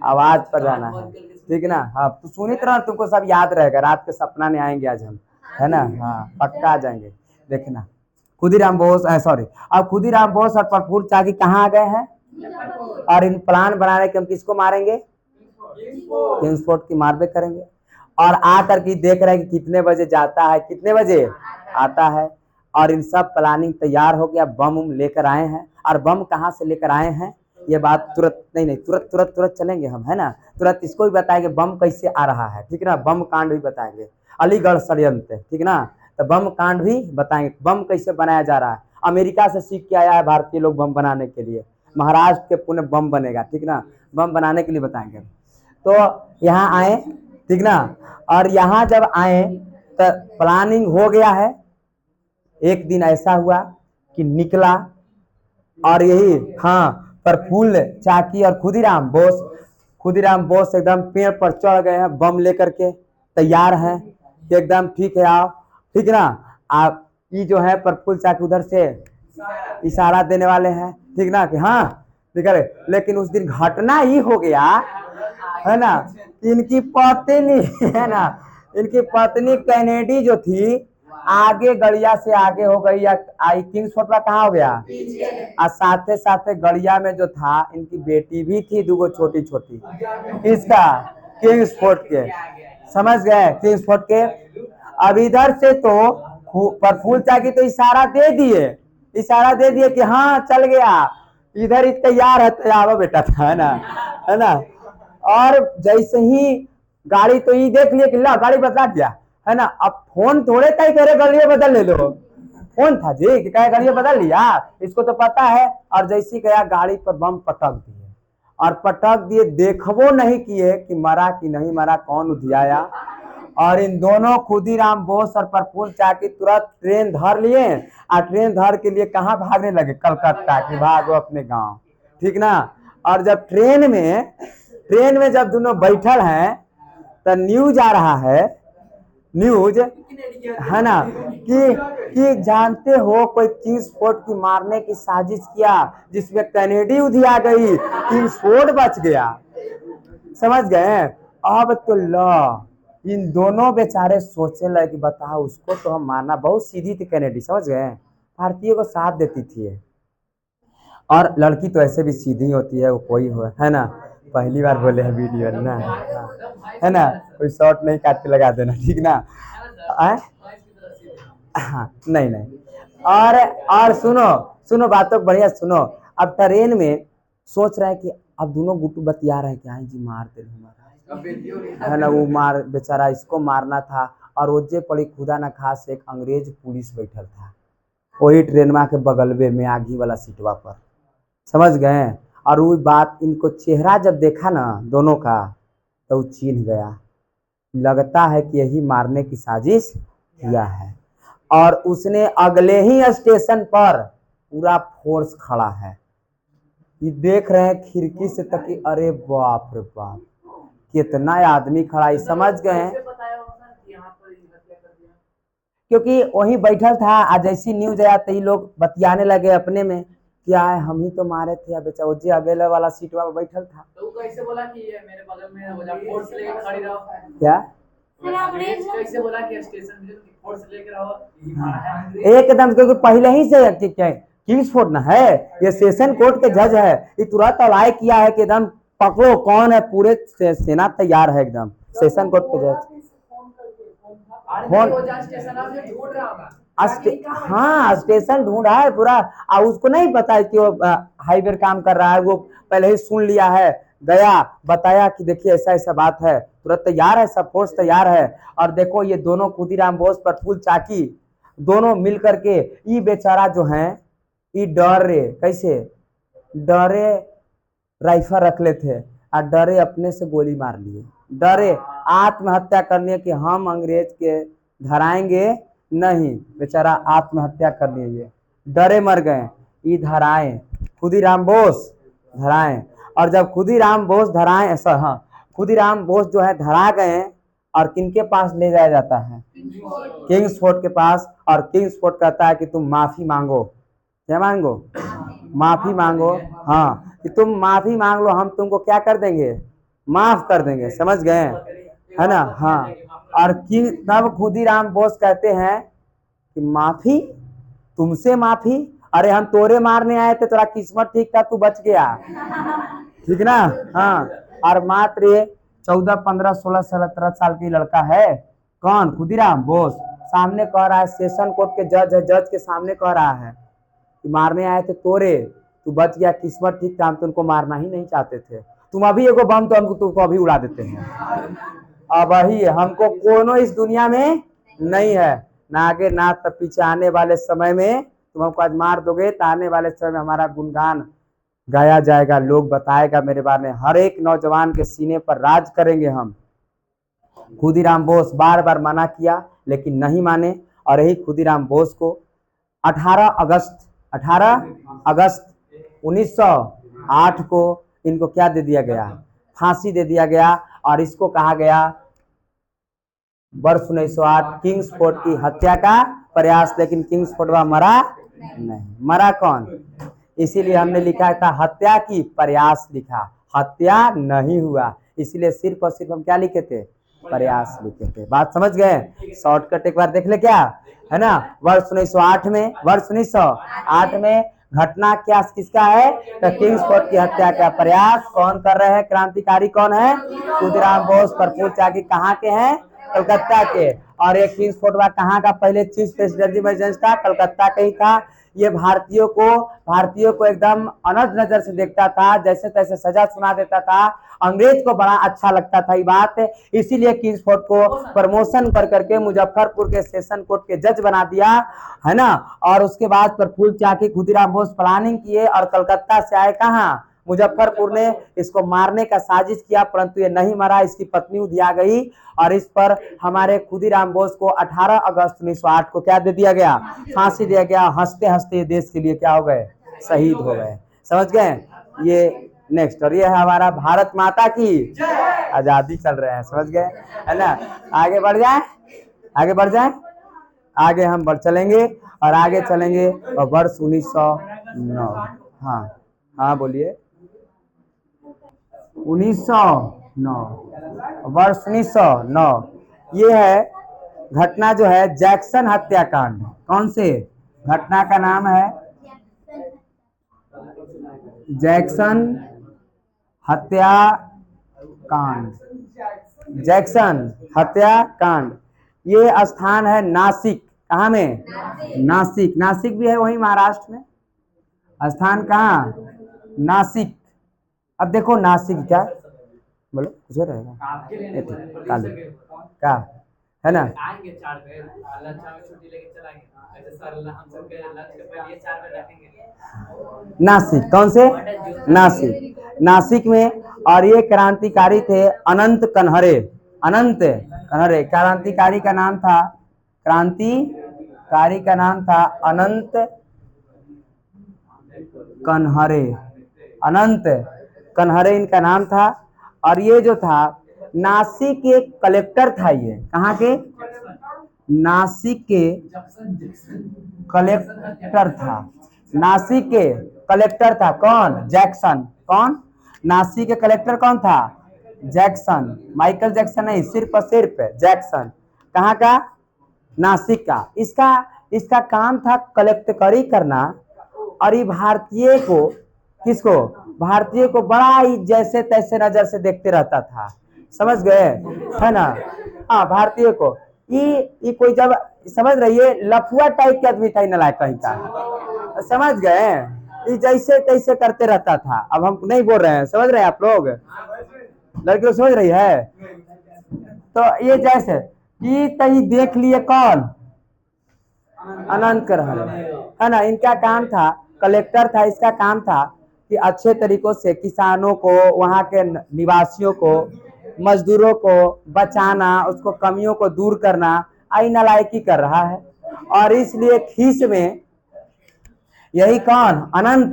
आवाज पर जाना है, ठीक है ना। हाँ तो सुनी तरह तुमको सब याद रहेगा, रात के सपना में आएंगे आज हम, है ना। हाँ पक्का आ जाएंगे, देखना। खुदीराम बोस, सॉरी, अब खुदीराम बोस और प्रफुल्ल चाकी कहाँ आ गए हैं, और इन प्लान बना रहे कि हम किसको मारेंगे, किंग्सफोर्ड की मारबे करेंगे। और आकर के देख रहे हैं कि कितने बजे जाता है, कितने बजे आता है, और इन सब प्लानिंग तैयार हो गया, बम लेकर आए हैं। और बम कहाँ से लेकर आए हैं ये बात तुरंत नहीं तुरंत चलेंगे हम, है ना, तुरंत इसको भी बताएंगे बम कैसे आ रहा है, ठीक ना, बम कांड भी बताएंगे, अलीगढ़ षड्यंत्र, ठीक ना, तो बम कांड भी बताएंगे, बम कैसे बनाया जा रहा है, अमेरिका से सीख के आया है भारतीय लोग बम बनाने के लिए, महाराष्ट्र के पुणे बम बनेगा, ठीक ना, बम बनाने के लिए बताएंगे। तो यहाँ आए, ठीक ना, और यहाँ जब आए तो प्लानिंग हो गया है। एक दिन ऐसा हुआ कि निकला, और यही हाँ प्रफुल्ल चाकी और खुदीराम बोस एकदम पेड़ पर चढ़ गए हैं, बम लेकर के तैयार हैं कि एकदम ठीक है आओ, ठीक ना, आप ये जो है प्रफुल्ल चाकी उधर से इशारा देने वाले हैं, ठीक ना, कि हाँ निकले। लेकिन उस दिन घटना ही हो गया, है ना, इनकी पत्नी, है ना, इनकी पत्नी कैनेडी जो थी आगे गड़िया से आगे हो गई, या आई किंग्सफोर्ड कहाँ हो गया, और साथे साथे गड़िया में जो था इनकी बेटी भी थी, दो छोटी छोटी, इसका किंग्सफोर्ड के, समझ गए, किंग्सफोर्ड के। अब इधर से तो प्रफुल्ल चाकी तो इशारा दे दिए कि हाँ चल गया, इधर ही तैयार है, तैयार बेटा था, है ना, और जैसे ही गाड़ी तो ये देख लिया कि ला गाड़ी बदला दिया, है ना, अब फोन थोड़े कहीं करे गलिए बदल ले लो, फोन था जी कि कहे गलिए बदल लिया, इसको तो पता है। और जैसे ही गया गाड़ी पर बम पटक दिए, और पटक दिए, देखबो नहीं किए कि मरा कि नहीं मरा, कौन उधियाया। और इन दोनों खुदीराम बोस और प्रफुल्ल चाकी तुरंत ट्रेन धर लिए, और ट्रेन धर के लिए कहाँ भागने लगे, कलकत्ता की, भागो अपने गांव, ठीक ना। और जब ट्रेन में जब दोनों बैठल हैं तो न्यूज आ रहा है, न्यूज, है ना, कि जानते हो कोई किंग्सफोर्ड की मारने की साजिश किया, जिसमें कैनेडी उधिया गई, किंग्सफोर्ड बच गया, समझ गए। अब तो ला इन दोनों बेचारे सोचने लगे कि बताओ उसको तो हम मारना, बहुत सीधी थी कैनेडी, समझ गए, भारतीयों को साथ देती थी, और लड़की तो ऐसे भी सीधी होती है, वो कोई हो, है ना, पहली बार बोले हैं वीडियो ना, है ना, कोई शॉर्ट नहीं काट के लगा देना, ठीक ना, हाँ नहीं, और सुनो बातों बढ़िया सुनो। अब ट्रेन में सोच रहे हैं कि अब दोनों गुट्टू बतिया रहे हैं कि हाँ जी मार दे हमारा, है ना, वो मार बेचारा, इसको मारना था। और ओजे पड़ी खुदा न खास एक अंग्रेज पुलिस बैठल था वही ट्रेन में के बगलवे में आगे वाला सीटवा पर, समझ गए। और वो बात इनको चेहरा जब देखा ना दोनों का, तो वो चिन्ह गया, लगता है कि यही मारने की साजिश किया है। और उसने अगले ही स्टेशन पर पूरा फोर्स खड़ा है, ये देख रहे हैं खिड़की से तक कि अरे बाप रे बाप कितना आदमी खड़ा है, समझ गए, क्योंकि वही बैठल था। आज जैसी न्यूज आया तो ये लोग बतियाने लगे अपने में, क्या है हम ही तो मारे थे, अब बेचा जी अगले वाला सीट में बैठल था, तो कैसे बोला कि ये मेरे बगल में हो जा, फोर्स लेके खड़ी रहो, क्या कैसे बोला कि स्टेशन में फोर्स लेके रहो, एकदम, क्योंकि पहले ही से किंग्सफोर्ड ना है, ये सेशन कोर्ट के जज है, ये तुरंत अलाय किया है कि एकदम पकड़ो कौन है, पूरे सेना तैयार है एकदम, सेशन कोर्ट के जज। हाँ स्टेशन ढूंढ रहा है पूरा, और उसको नहीं पता है कि वो हाईवे काम कर रहा है, वो पहले ही सुन लिया है, गया बताया कि देखिए ऐसा ऐसा बात है, तुरंत तैयार है, सब फोर्स तैयार है। और देखो ये दोनों खुदीराम बोस प्रफुल्ल चाकी दोनों मिल करके, ये बेचारा जो है ये डरे, कैसे डरे, राइफल रख ले थे, और डरे अपने से गोली मार लिए, डरे आत्महत्या करने की, हम अंग्रेज के धराएंगे नहीं, बेचारा आत्महत्या कर लिए, डरे मर गए। ये धराए खुदीराम बोस धराए, और जब खुदीराम बोस धराए, ऐसा हाँ खुदीराम बोस जो है धरा गए, और किनके पास ले जाया जाता है, किंग्सफोर्ड के पास। और किंग्सफोर्ड कहता है कि तुम माफी मांगो, क्या मांगो, माफी मांगो, हाँ कि तुम माफी मांग लो, हम तुमको क्या कर देंगे, माफ कर देंगे, समझ गए, है ना, हाँ। और तब खुदीराम बोस कहते हैं कि माफी तुमसे माफी? अरे हम तोरे मारने आए थे, तेरा किस्मत ठीक था, तू बच गया, ठीक ना। हाँ, और मात्र ये 14, 15, 16, 17 साल की लड़का है, कौन? खुदीराम बोस, सामने कह रहा है, सेशन कोर्ट के जज है, जज के सामने कह रहा है कि मारने आए थे तोरे, तू बच गया, किस्मत ठीक था, हम तुमको मारना ही नहीं चाहते थे, तुम अभी एगो बम तो हमको तुमको अभी उड़ा देते हैं। अब वही हमको कोनो इस दुनिया में नहीं है, ना आगे ना तब पीछे, आने वाले समय में तुम हमको आज मार दोगे तो आने वाले समय में हमारा गुणगान गाया जाएगा, लोग बताएगा मेरे बारे में, हर एक नौजवान के सीने पर राज करेंगे हम। खुदीराम बोस बार बार मना किया लेकिन नहीं माने, और यही खुदीराम बोस को 18 अगस्त 1908 को इनको क्या दे दिया गया? फांसी दे दिया गया। और इसको कहा गया वर्ष 1908 किंग्सफोर्ड की हत्या का प्रयास, लेकिन किंग्सफोर्ड मरा नहीं। मरा कौन? इसीलिए हमने लिखा था हत्या की प्रयास लिखा, हत्या नहीं हुआ, इसलिए सिर्फ और सिर्फ हम क्या लिखे थे? प्रयास लिखे थे। बात समझ गए? शॉर्टकट एक बार देख ले क्या है ना। वर्ष 1908 में घटना क्या किसका है? तो किंग्सफोर्ड की हत्या का प्रयास कौन कर रहे हैं? क्रांतिकारी कौन है? खुदीराम बोस। प्रफुल्ल चाकी कहाँ के हैं? कलकत्ता के। और ये किंग्सफोर्ड कहाँ का पहले चीफ प्रेसिडेंट था? कलकत्ता का ही था। ये भारतीयों को एकदम अनर्थ नजर से देखता था, जैसे तैसे सजा सुना देता था, अंग्रेज को बड़ा अच्छा लगता था ये बात, इसीलिए किंग्सफोर्ड को प्रमोशन कर करके मुजफ्फरपुर के सेशन कोर्ट के जज बना दिया, है ना। और उसके बाद प्रफुल्ल चाकी, खुदीराम बोस प्लानिंग किए और कलकत्ता से आए कहाँ? मुजफ्फरपुर ने इसको मारने का साजिश किया, परंतु ये नहीं मरा, इसकी पत्नी उधिया गई और इस पर हमारे खुदीराम बोस को 18 अगस्त 1908 को क्या दे दिया गया? फांसी दिया गया। हंसते हंसते देश के लिए क्या हो गए? शहीद हो गए। समझ गए? ये नेक्स्ट, और ये है हमारा भारत माता की आजादी चल रहे हैं, समझ गए है ना। आगे बढ़ जाए, आगे हम बढ़ चलेंगे और आगे चलेंगे और वर्ष 1909। हाँ हाँ बोलिए। 1909, वर्ष 1909, ये है घटना जो है जैक्सन हत्याकांड। कौन से घटना का नाम है? जैक्सन हत्याकांड। जैक्सन हत्याकांड, ये स्थान है नासिक। कहाँ में? नासिक। नासिक भी है वही महाराष्ट्र में। स्थान कहाँ? नासिक। अब देखो नासिक क्या बोलो, कुछ रहेगा क्या है ना। नासिक, कौन से? नासिक। नासिक में, और ये क्रांतिकारी थे अनंत कन्हरे। अनंत कन्हरे क्रांतिकारी का नाम था, क्रांतिकारी का नाम था अनंत कन्हरे। अनंत कन्हरे इनका नाम था। और ये जो था नासिक के कलेक्टर था। ये कहाँ के? नासिक के कलेक्टर था। नासिक के कलेक्टर था कौन? जैक्सन। कौन? नासिक के कलेक्टर कौन था? जैक्सन। माइकल जैक्सन नहीं, सिर्फ और सिर्फ जैक्सन। कहाँ का? नासिक का। इसका काम था कलेक्टरी करना, और ये भारतीय को, किसको? भारतीय को बड़ा ही जैसे तैसे नजर से देखते रहता था, समझ गए है ना। हाँ, भारतीय को ये कोई जब समझ रही है, लफुआ टाइप का आदमी था, नलायक कहीं का, समझ गए। ये जैसे तैसे करते रहता था। अब हम नहीं बोल रहे हैं, समझ रहे हैं आप लोग, लड़की लोग समझ रही है। तो ये जैसे कि तही देख लिए कौन? अनंत कन्हरे, है ना। इनका काम था, कलेक्टर था, इसका काम था कि अच्छे तरीकों से किसानों को, वहां के निवासियों को, मजदूरों को बचाना, उसको कमियों को दूर करना, आई नालायकी कर रहा है। और इसलिए खीस में यही कौन? अनंत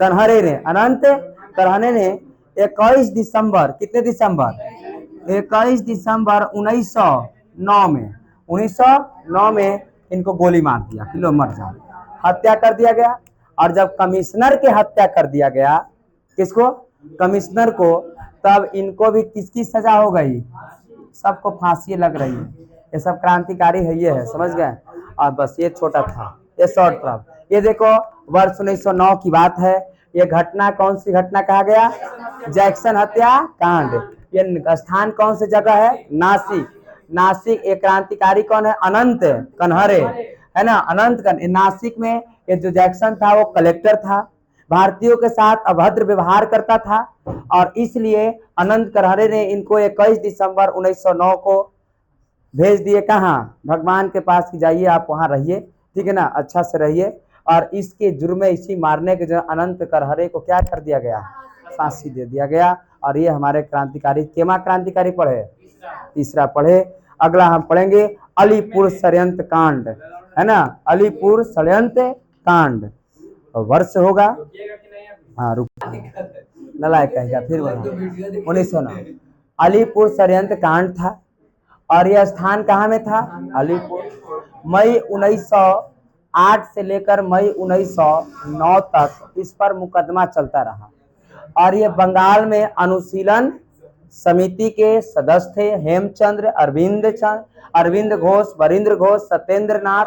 कन्हरे ने, अनंत कन्हरे ने 21 दिसंबर, कितने दिसंबर? 21 दिसंबर 1909 में, 1909 में इनको गोली मार दिया कि लो मर जाओ, हत्या कर दिया गया। और जब कमिश्नर के हत्या कर दिया गया, किसको? कमिश्नर को, तब इनको भी किसकी सजा हो गई? सबको फांसी लग रही है। ये सब क्रांतिकारी है, ये है, समझ गए। और बस ये छोटा था, ये शॉर्ट फॉर्म। ये देखो वर्ष 1909 की बात है। ये घटना कौन सी घटना कहा गया? जैक्सन हत्याकांड। ये स्थान कौन सी जगह है? नासिक। नासिक। एक क्रांतिकारी कौन है? अनंत कनहरे, है ना, अनंत कन। नासिक में ये जो जैक्सन था वो कलेक्टर था, भारतीयों के साथ अभद्र व्यवहार करता था और इसलिए अनंत कनहरे ने इनको 21 दिसंबर 1909 को भेज दिए। कहाँ? भगवान के पास की जाइए, आप वहां रहिए, ठीक है ना, अच्छा से रहिए। और इसके जुर्म में, इसी मारने के जो अनंत कनहरे को क्या कर दिया गया? फांसी दे दिया गया। और ये हमारे क्रांतिकारी, केमा क्रांतिकारी पढ़े? तीसरा पढ़े। अगला हम पढ़ेंगे अलीपुर षड्यंत्र कांड, है ना, अलीपुर षड्यंत्र कांड। वर्ष होगा, हाँ रुक, ललाए कहेगा फिर 1909। अलीपुर षड्यंत्र कांड था और यह स्थान कहाँ में था? अलीपुर। मई 1908 से लेकर मई 1909 तक इस पर मुकदमा चलता रहा और ये बंगाल में अनुशीलन समिति के सदस्य थे हेमचंद्र, अरविंद घोष, वरिंद्र घोष, सत्येंद्र नाथ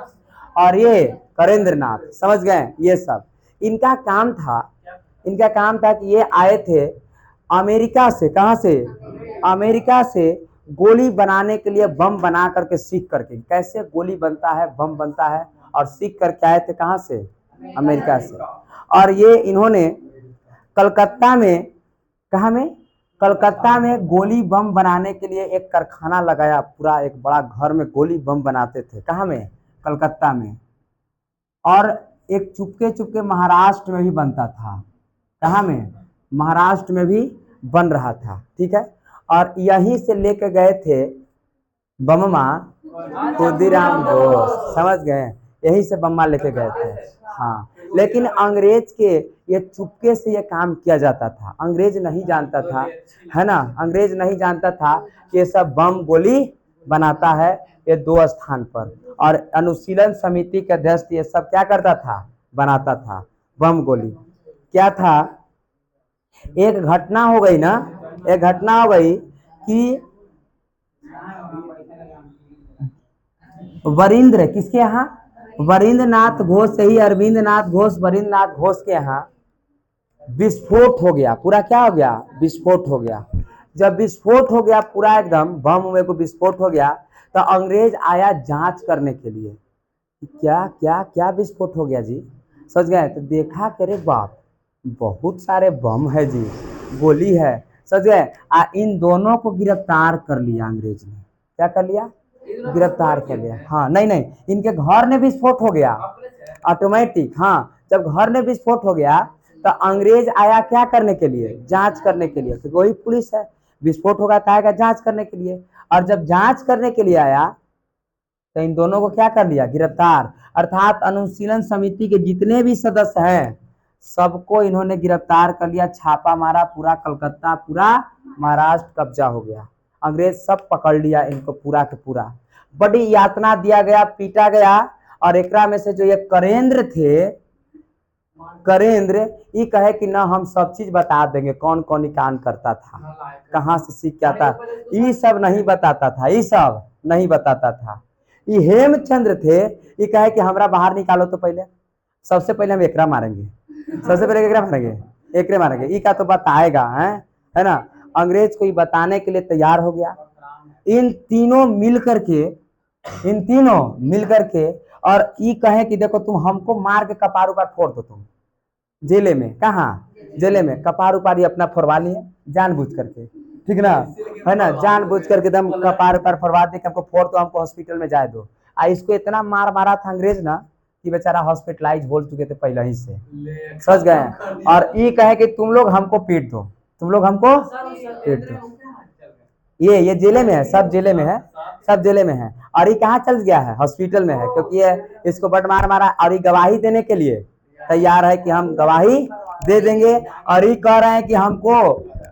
और ये करेंद्र नाथ। समझ गए? ये सब इनका काम था कि ये आए थे अमेरिका से। कहां से? अमेरिका से गोली बनाने के लिए, बम बना करके, सीख करके कैसे गोली बनता है, बम बनता है, और सीख करके आए थे। कहां से? अमेरिका से। और ये इन्होंने कलकत्ता में, कहा में? कलकत्ता में गोली बम बनाने के लिए एक कारखाना लगाया, पूरा एक बड़ा घर में गोली बम बनाते थे। कहाँ में? कलकत्ता में। और एक चुपके चुपके महाराष्ट्र में भी बनता था। कहाँ में? महाराष्ट्र में भी बन रहा था, ठीक है। और यहीं से लेके गए थे बम्मा खुदीराम बोस। समझ गए? यहीं से बम्मा लेके गए थे, हाँ। लेकिन अंग्रेज के ये चुपके से ये काम किया जाता था, अंग्रेज नहीं जानता था, है ना, अंग्रेज नहीं जानता था कि ये सब बम गोली बनाता है ये 2 स्थान पर। और अनुशीलन समिति के अध्यक्ष ये सब क्या करता था? बनाता था बम गोली। क्या था? एक घटना हो गई ना, एक घटना हो गई कि वरिंद्र, किसके यहाँ? वरिंद्र नाथ घोष, सही, अरविंद नाथ घोष, वरिंद्र नाथ घोष के यहाँ विस्फोट हो गया। पूरा क्या हो गया? विस्फोट हो गया। जब विस्फोट हो गया पूरा एकदम बम में को विस्फोट हो गया तो अंग्रेज आया जांच करने के लिए। क्या क्या क्या विस्फोट हो गया जी? समझ गए? तो देखा करे बाप, बहुत सारे बम है जी, गोली है। समझ गए? इन दोनों को गिरफ्तार कर लिया अंग्रेज ने। क्या कर लिया? गिरफ्तार कर लिया। हाँ, नहीं, इनके घर में विस्फोट हो गया ऑटोमेटिक। हाँ, जब घर में विस्फोट हो गया तो अंग्रेज आया क्या करने के लिए? जांच करने के लिए, क्योंकि वही पुलिस है। विस्फोट होगा तो आएगा जांच करने के लिए। और जब जांच करने के लिए आया तो इन दोनों को क्या कर लिया? गिरफ्तार। अर्थात अनुशीलन समिति के जितने भी सदस्य हैं सबको इन्होंने गिरफ्तार कर लिया, छापा मारा, पूरा कलकत्ता, पूरा महाराष्ट्र कब्जा हो गया। अंग्रेज सब पकड़ लिया इनको पूरा के पूरा। बड़ी यातना दिया गया, पीटा गया। और एकरा में से जो ये करेंद्र थे, करेंद्र, ये कहे कि ना हम सब चीज बता देंगे, कौन कौन कांड करता था, कहाँ से सीख क्या था, ये सब नहीं बताता था, ये सब नहीं बताता था। ये हेमचंद्र थे, ये कहे कि हमरा बाहर निकालो तो पहले, सबसे पहले हम एकरा मारेंगे, सबसे पहले एकरा मारेंगे, एकरे मारेंगे, ये का तो बताएगा, है ना। अंग्रेज को ये बताने के लिए तैयार हो गया। इन तीनों मिल करके और ये कहे कि देखो तुम हमको मार के कपार ऊपर फोड़ दो, तुम जेले में। कहाँ? जेले में कपार उपार अपना फोड़वा लिए जानबूझ करके, ठीक ना, है ना, जानबूझ करके दम कपार ऊपर फोड़वा दे, हमको फोड़ दो, हमको हॉस्पिटल में जाए दो। इसको इतना मार मारा था अंग्रेज ना कि बेचारा हॉस्पिटलाइज बोल चुके थे पहले ही से। समझ गए? और ये कहे कि तुम लोग हमको पीट दो, तुम लोग हमको पीट दो। ये जेले में है, सब जेले में है, सब जेले में है। और ये कहाँ चल गया है? हॉस्पिटल में है, क्योंकि ये इसको बट मार मारा। और ये गवाही देने के लिए तैयार है कि हम गवाही दे देंगे। और ये कह रहे हैं कि हमको,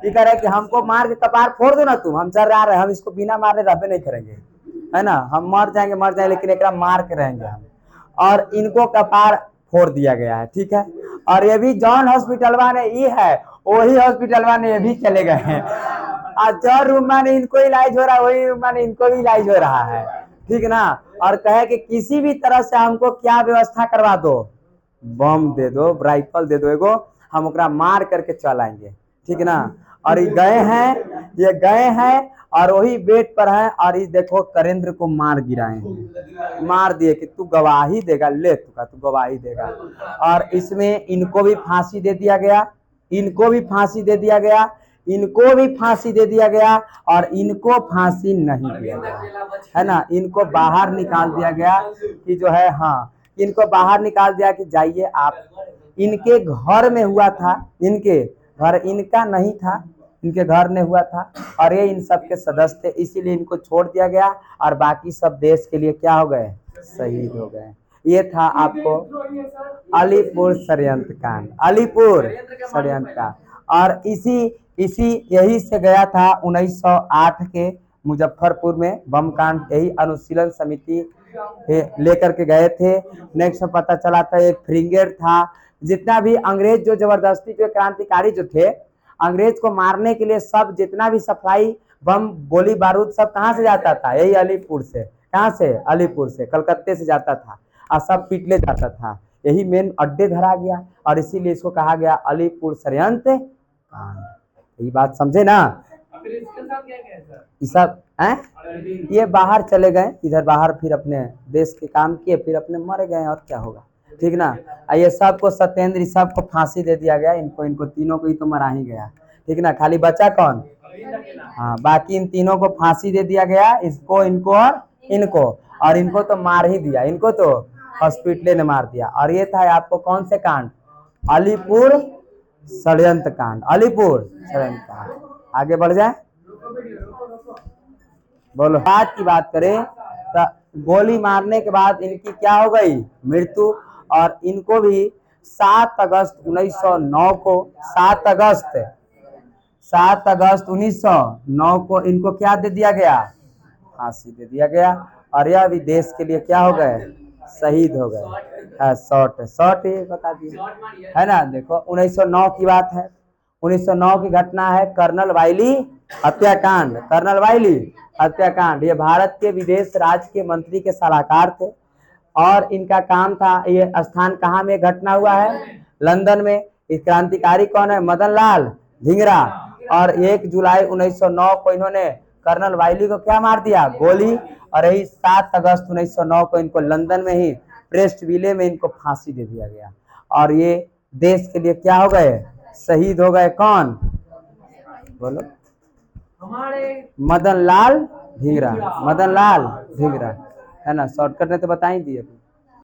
ये कह रहे हैं कि हमको मार के कपार फोड़ दो ना तुम, हम चल रहा है, हम इसको बिना मारने रहबे नहीं करेंगे, है ना, हम मर जाएंगे लेकिन एक मार के रहेंगे हम। और इनको कपार फोड़ दिया गया है, ठीक है। और ये भी जॉन हॉस्पिटलवा ने, ये है वही हॉस्पिटलवा ने, ये भी चले गए हैं। और जो रूम में इनको इलाज हो रहा है वही रूम में इनको भी इलाज हो रहा है, ठीक ना, और कहे कि किसी भी तरह से हमको क्या व्यवस्था करवा दो, बम दे दो, राइफल दे दो एगो, हम ओकरा मार करके चल आएंगे, ठीक ना। और ये गए हैं और वही बेड पर है, और इस देखो करेंद्र को मार गिराए हैं, मार दिए कि तू गवाही देगा, ले तू गवाही देगा। और इसमें इनको भी फांसी दे दिया गया, इनको भी फांसी दे दिया गया, इनको भी फांसी दे दिया गया, और इनको फांसी नहीं दिया गया, है ना। इनको बाहर निकाल दिया गया कि जो है, हाँ, इनको बाहर निकाल दिया कि जाइए आप। इनके घर में हुआ था, इनके घर, इनका नहीं था, इनके घर में हुआ था, और ये इन सब के सदस्य थे, इसीलिए इनको छोड़ दिया गया, और बाकी सब देश के लिए क्या हो गए, शहीद हो गए। ये था आपको अलीपुर षड्यंत्र कांड, अलीपुर षड्यंत्र कांड। और इसी यही से गया था 1908 के मुजफ्फरपुर में बम कांड, यही अनुशीलन समिति लेकर के गए थे। नेक्स्ट पता चला था एक फ्रिगेट था, जितना भी अंग्रेज जो जबरदस्ती जो क्रांतिकारी जो थे, अंग्रेज को मारने के लिए सब जितना भी सप्लाई बम गोली बारूद सब कहाँ से जाता था, यही अलीपुर से। कहाँ से, अलीपुर से, कलकत्ते से जाता था, और सब पीटले जाता था, यही मेन अड्डे धरा गया, और इसीलिए इसको कहा गया अलीपुर षड्यंत्र कांड। ये बात समझे ना। ये सब ये बाहर चले गए, इधर बाहर फिर अपने देश के काम किए, फिर अपने मर गए, और क्या होगा, ठीक ना। ये सबको सत्येंद्र सबको फांसी दे दिया गया, इनको तीनों को ही तो मरा ही गया, ठीक ना। खाली बचा कौन, हाँ, बाकी इन तीनों को फांसी दे दिया गया, इसको, इनको और इनको, और इनको तो मार ही दिया, इनको तो हॉस्पिटल ने मार दिया। और ये था आपको कौन से कांड, अलीपुर षड्यंत्र कांड, अलीपुर षड्यंत्र कांड। आगे बढ़ जाए, बोलो। बात की बात करें तो गोली मारने के बाद इनकी क्या हो गई, मृत्यु। और इनको भी 7 अगस्त 1909 को, 7 अगस्त 1909 को इनको क्या दे दिया गया, फांसी दे दिया गया। और यह भी देश के लिए क्या हो गए, शहीद हो गए। शॉर्ट ये बता दिए, है ना। देखो 1909 की बात है, 1909 की घटना है कर्नल वाइली हत्याकांड, कर्नल वाइली हत्याकांड। ये भारत के विदेश राज्य के मंत्री के सलाहकार थे, और इनका काम था, ये स्थान कहाँ में घटना हुआ है, लंदन में। इस क्रांतिकारी कौन है, मदन लाल धिंगरा। और 1 जुलाई 1909 को इन्होंने कर्नल वाइली को क्या मार दिया, गोली। और यही 7 अगस्त 1909 को इनको लंदन में ही प्रेस्ट विले में इनको फांसी दे दिया गया। और ये देश के लिए क्या हो गए, शहीद हो गए। कौन, बोलो, मदन लाल धिंगरा, मदन लाल धिंगरा, है ना। शॉर्टकट ने तो बता ही दिए।